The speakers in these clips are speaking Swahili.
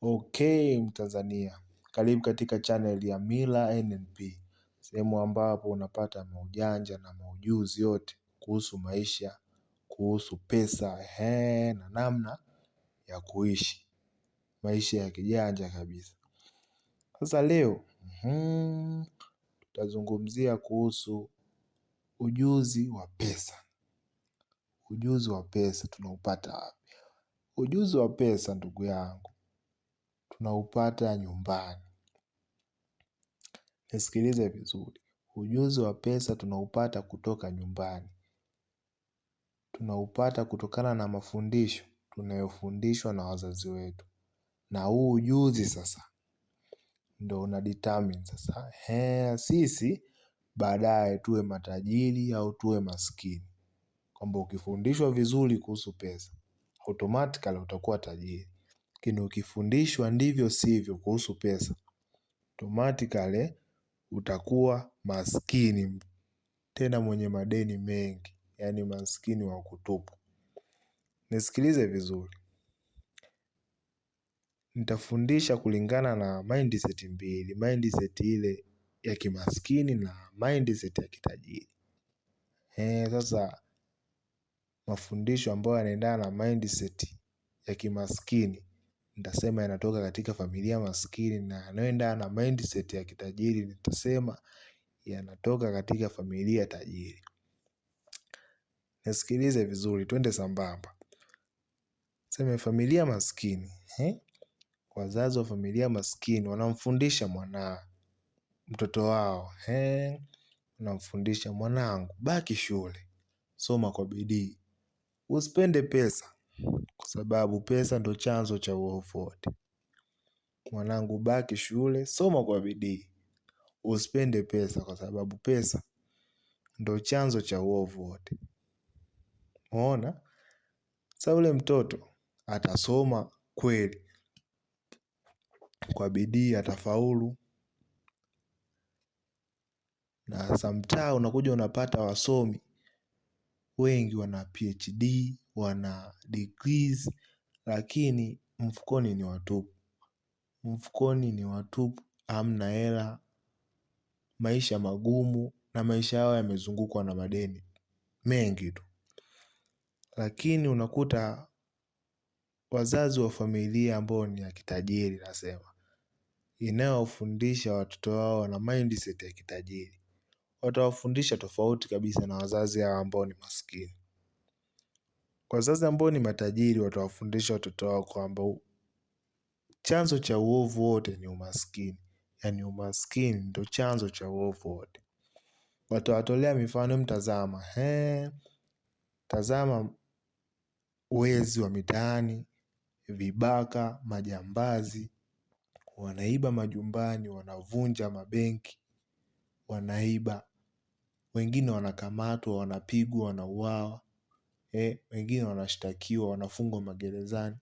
Okay, Mtanzania, karibu katika channel ya Mila NNP, sehemu ambapo unapata maujanja na maujuzi yote kuhusu maisha, kuhusu pesa, na namna ya kuishi maisha ya kijanja kabisa. Sasa leo tutazungumzia kuhusu ujuzi wa pesa. Ujuzi wa pesa tunaupata wapi? Ujuzi wa pesa, ndugu yangu, tunaupata nyumbani. Nisikilize vizuri. Ujuzi wa pesa tunaupata kutoka nyumbani. Tunaupata kutokana na mafundisho tunayofundishwa na wazazi wetu. Na huu ujuzi sasa ndio unadetermine sasa sisi baadaye tuwe matajiri au tuwe maskini. Kwamba ukifundishwa vizuri kuhusu pesa, automatically utakuwa tajiri. Lakini ukifundishwa ndivyo sivyo kuhusu pesa, automatically utakuwa maskini, tena mwenye madeni mengi, yaani maskini wa kutupu. Nisikilize vizuri. Nitafundisha kulingana na mindset mbili, mindset ile ya kimaskini na mindset ya kitajiri. Sasa mafundisho ambayo yanaendana na mindset ya kimaskini, nitasema yanatoka katika familia maskini, na yanayoendana na mindset ya kitajiri nitasema yanatoka katika familia tajiri. Nisikilize vizuri, twende sambamba. Tuseme familia maskini, wazazi wa familia maskini wanamfundisha mtoto wao, wanamfundisha, mwanangu, baki shule, soma kwa bidii, usipende pesa kwa sababu pesa ndo chanzo cha uovu wote. Mwanangu, baki shule, soma kwa bidii, usipende pesa kwa sababu pesa ndo chanzo cha uovu wote. Umeona? Sasa ule mtoto atasoma kweli kwa bidii, atafaulu. Na sasa mtaa unakuja unapata wasomi wengi, wana PhD, wana degrees, lakini mfukoni ni watupu. Mfukoni ni watupu, hamna hela, maisha magumu, na maisha yao yamezungukwa na madeni mengi tu. Lakini unakuta wazazi wa familia ambao ni ya kitajiri, nasema, inayowafundisha watoto wao na mindset ya kitajiri, watawafundisha tofauti kabisa na wazazi hao ambao ni maskini. Wazazi ambao ni matajiri watawafundisha watoto wao kwamba chanzo cha uovu wote ni umaskini. Yaani umaskini ndo chanzo cha uovu wote. Watawatolea mifano, mtazama. Tazama wezi wa mitaani, vibaka, majambazi, wanaiba majumbani, wanavunja mabenki, wanaiba. Wengine wanakamatwa, wanapigwa, wanauawa. Wengine wanashtakiwa, wanafungwa magerezani.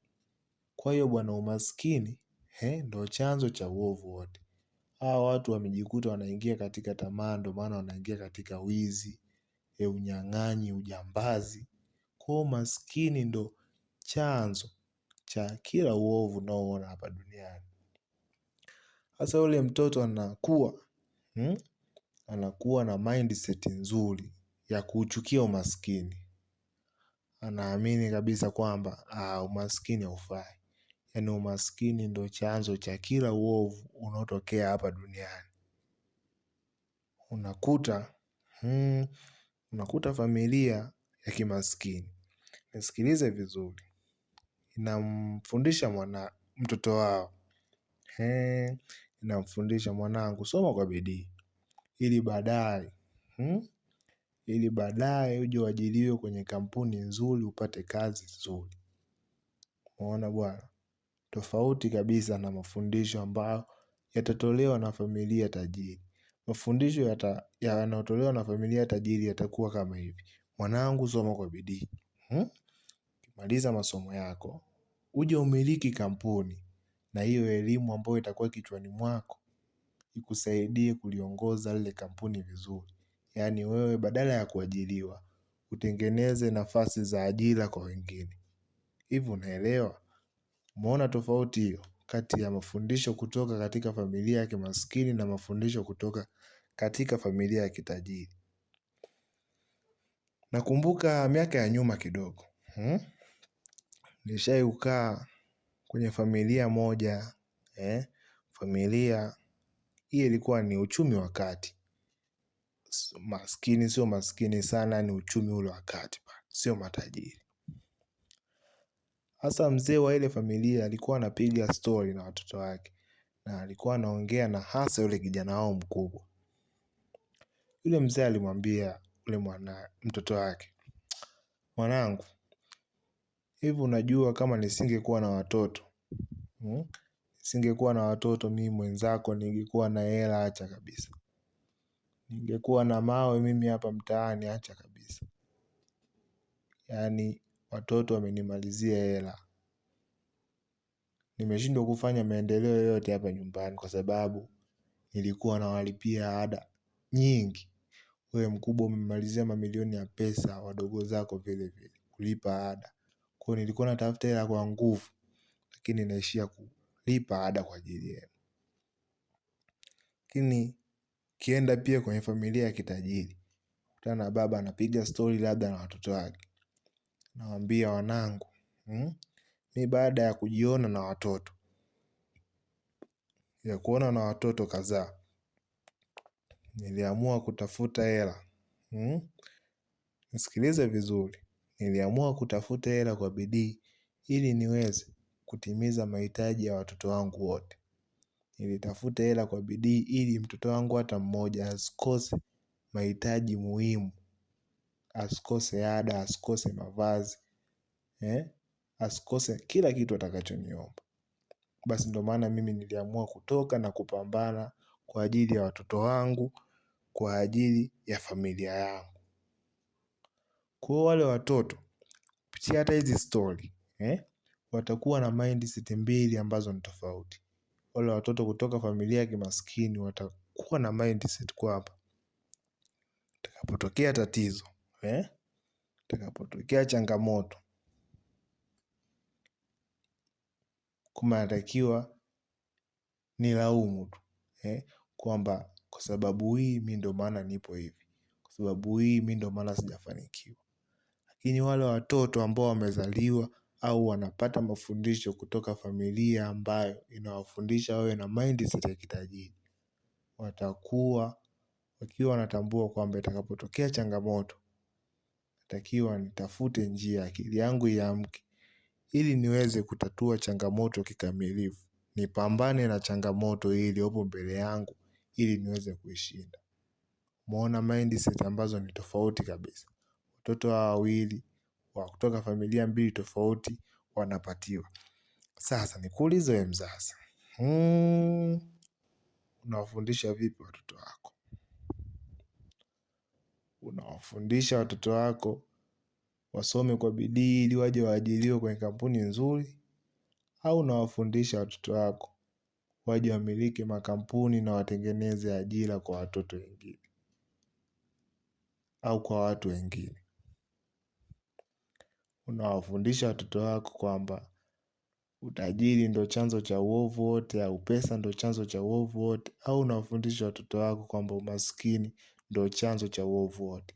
Kwa hiyo bwana, umaskini ndo chanzo cha uovu wote. Hawa watu wamejikuta wanaingia katika tamaa, ndo maana wanaingia katika wizi, unyang'anyi, ujambazi. Kwa umaskini ndo chanzo cha kila uovu unaoona hapa duniani. Sasa yule mtoto anakuwa na mindset nzuri ya kuuchukia umaskini. Anaamini kabisa kwamba umaskini haufai. Yaani umaskini ndo chanzo cha kila uovu unaotokea hapa duniani. Unakuta familia ya kimaskini, nisikilize vizuri, inamfundisha mtoto wao, inamfundisha, mwanangu, soma kwa bidii, ili baadaye uje uajiriwe kwenye kampuni nzuri, upate kazi nzuri. Umeona bwana? Tofauti kabisa na mafundisho ambayo yatatolewa na familia tajiri. Mafundisho yanayotolewa na familia tajiri yatakuwa kama hivi: mwanangu, soma kwa bidii, maliza masomo yako, uje umiliki kampuni, na hiyo elimu ambayo itakuwa kichwani mwako ikusaidie kuliongoza lile kampuni vizuri. Yaani wewe badala ya kuajiriwa, utengeneze nafasi za ajira kwa wengine. Hivi unaelewa? Umeona tofauti hiyo kati ya mafundisho kutoka katika familia ya kimaskini na mafundisho kutoka katika familia ya kitajiri. Nakumbuka miaka ya nyuma kidogo. Nishai kukaa kwenye familia moja. Familia hii ilikuwa ni uchumi wa kati. Maskini sio maskini sana, ni uchumi ule wa kati, sio matajiri. Hasa mzee wa ile familia alikuwa anapiga story na watoto wake, na alikuwa anaongea na hasa yule kijana wao mkubwa. Yule mzee alimwambia yule mtoto wake, mwanangu, hivi unajua kama nisingekuwa na watoto, nisingekuwa na watoto mimi mwenzako ningekuwa na hela acha kabisa. Ningekuwa na mawe mimi hapa mtaani acha kabisa. Yaani watoto wamenimalizia hela. Nimeshindwa kufanya maendeleo yote hapa nyumbani kwa sababu nilikuwa nawalipia ada nyingi. Wewe mkubwa umemalizia mamilioni ya pesa, wadogo zako vile vile kulipa ada. Kwa hiyo nilikuwa natafuta hela kwa nguvu, lakini naishia kulipa ada kwa ajili yenu. Lakini kienda pia kwenye familia ya kitajiri, kutana na baba anapiga story labda na watoto wake. Nawaambia wanangu, mimi baada ya kujiona na watoto, ya kuona na watoto kadhaa, niliamua kutafuta hela. Nisikilize vizuri. Niliamua kutafuta hela kwa bidii ili niweze kutimiza mahitaji ya watoto wangu wote. Nilitafuta hela kwa bidii ili mtoto wangu hata mmoja asikose mahitaji muhimu. Asikose ada, asikose mavazi, asikose kila kitu atakachoniomba. Basi ndo maana mimi niliamua kutoka na kupambana kwa ajili ya watoto wangu, kwa ajili ya familia yangu. Kwa wale watoto, kupitia hata hizi story, watakuwa na mindset mbili ambazo ni tofauti. Wale watoto kutoka familia ya kimaskini watakuwa na mindset kwamba itakapotokea tatizo, itakapotokea changamoto, kama natakiwa nilaumu tu, kwamba kwa sababu hii mimi ndo maana nipo hivi, kwa sababu hii mimi ndo maana sijafanikiwa. Lakini wale watoto ambao wamezaliwa au wanapata mafundisho kutoka familia ambayo inawafundisha wawe na mindset ya kitajiri, watakuwa wakiwa wanatambua kwamba itakapotokea changamoto, natakiwa nitafute njia, akili yangu iamke ili niweze kutatua changamoto kikamilifu. Nipambane na changamoto iliyopo mbele yangu ili niweze kuishinda. Umeona mindset ambazo ni tofauti kabisa. Watoto hawa wawili wa kutoka familia mbili tofauti wanapatiwa. Sasa nikuulize wewe mzazi, unawafundisha vipi watoto wako? Unawafundisha watoto wako wasome kwa bidii ili waje waajiriwe kwenye kampuni nzuri, au unawafundisha watoto wako waje wamiliki makampuni na watengeneze ajira kwa watoto wengine au kwa watu wengine? Unawafundisha watoto wako kwamba utajiri ndo chanzo cha uovu wote, au pesa ndo chanzo cha uovu wote, au unawafundisha watoto wako kwamba umaskini ndo chanzo cha uovu wote?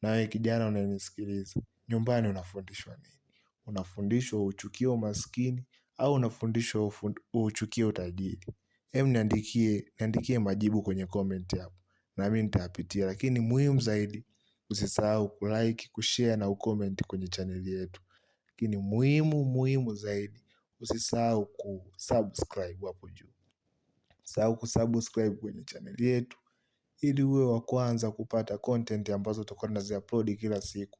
Na wewe kijana unanisikiliza, nyumbani unafundishwa nini? Unafundishwa uchukie umaskini au unafundishwa uchukie utajiri? Niandikie majibu kwenye comment hapo, na mimi nitayapitia. Lakini muhimu zaidi, usisahau kulike, kushare na ucomment kwenye channel yetu. Lakini muhimu zaidi, usisahau kusubscribe hapo juu. Usisahau kusubscribe kwenye channel yetu ili uwe wa kwanza kupata content ambazo tutakuwa tunazi-upload kila siku.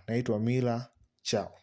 Naitwa Mila, chao.